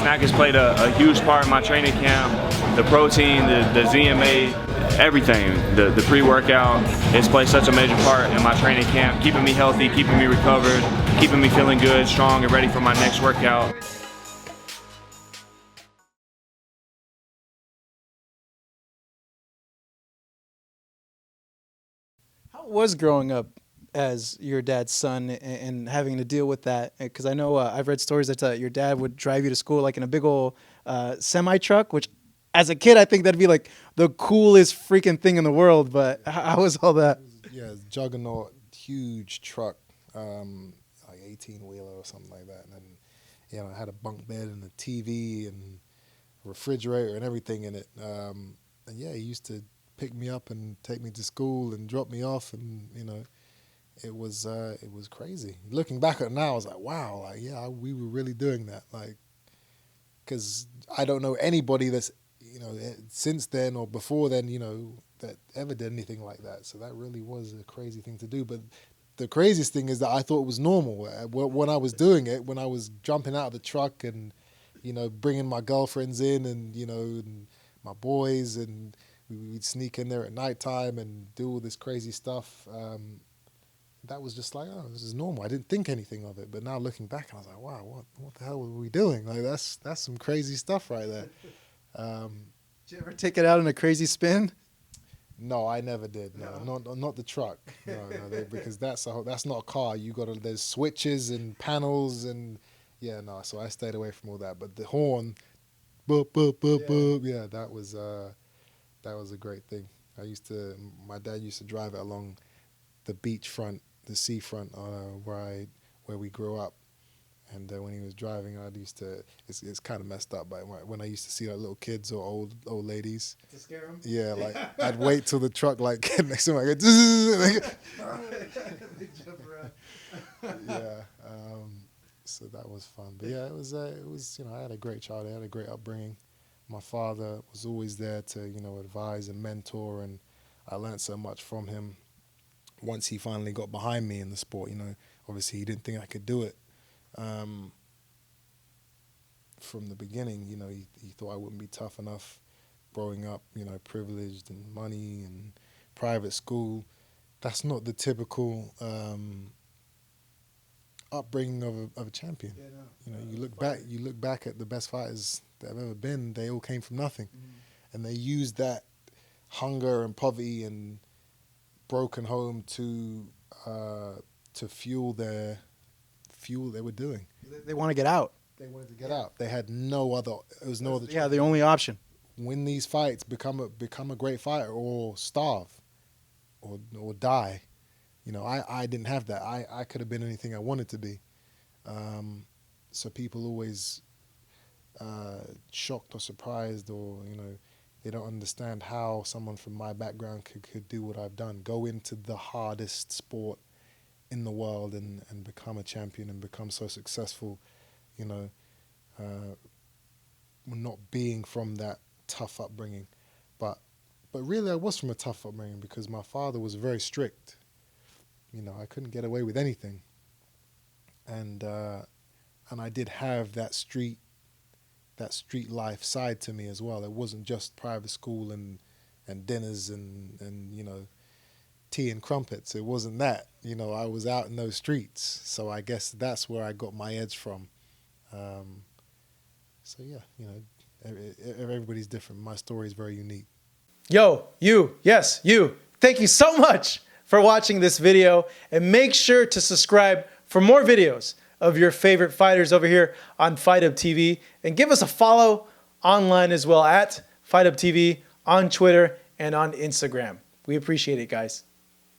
Snack has played a huge part in my training camp. The protein, the ZMA, everything, the pre-workout, it's played such a major part in my training camp, keeping me healthy, keeping me recovered, keeping me feeling good, strong, and ready for my next workout. How was growing up as your dad's son and having to deal with that? Because I know I've read stories that your dad would drive you to school like in a big old semi truck, which as a kid I think that'd be like the coolest freaking thing in the world. But how was all that? Yeah, juggernaut, huge truck, like 18-wheeler or something like that. And then, I had a bunk bed and a TV and a refrigerator and everything in it. And yeah, he used to pick me up and take me to school and drop me off, and it was crazy. Looking back at it now, I was like, wow, like yeah, we were really doing that, like, because I don't know anybody that's since then or before then that ever did anything like that. So that really was a crazy thing to do. But the craziest thing is that I thought it was normal when I was doing it, when I was jumping out of the truck and bringing my girlfriends in and my boys, and we'd sneak in there at nighttime and do all this crazy stuff. That was just like, oh, this is normal. I didn't think anything of it. But now looking back, I was like, wow, what the hell were we doing? Like that's some crazy stuff right there. Did you ever take it out in a crazy spin? No, I never did. No, not the truck. No, because that's not a car. There's switches and panels and So I stayed away from all that. But the horn, boop boop boop boop. Yeah, that was a great thing. My dad used to drive it along the beachfront, the seafront, where we grew up. And when he was driving, it's kind of messed up, but when I used to see like little kids or old ladies. To scare them? Yeah, like I'd wait till the truck like get next to me, I go, They jump around. yeah. So that was fun. But yeah, it was I had a great childhood, I had a great upbringing. My father was always there to, advise and mentor, and I learned so much from him. Once he finally got behind me in the sport, obviously he didn't think I could do it. From the beginning, he thought I wouldn't be tough enough growing up, privileged and money and private school. That's not the typical upbringing of a champion. Yeah, no. You look back at the best fighters that have ever been, they all came from nothing. Mm-hmm. And they used that hunger and poverty and broken home to fuel they were doing. They want to get out. They wanted to get out. They had no other. It was no other. Yeah, the only option. Win these fights, become a great fighter, or starve, or die. I didn't have that. I could have been anything I wanted to be. So people always shocked or surprised, or they don't understand how someone from my background could do what I've done. Go into the hardest sport in the world and become a champion and become so successful, not being from that tough upbringing. But really I was from a tough upbringing because my father was very strict. I couldn't get away with anything. And I did have that street life side to me as well. It wasn't just private school and dinners and tea and crumpets. It wasn't that. I was out in those streets. So I guess that's where I got my edge from. So yeah, everybody's different. My story is very unique. Yo, you. Thank you so much for watching this video, and make sure to subscribe for more videos of your favorite fighters over here on Fight Up TV, and give us a follow online as well at Fight Up TV on Twitter and on Instagram. We appreciate it, guys.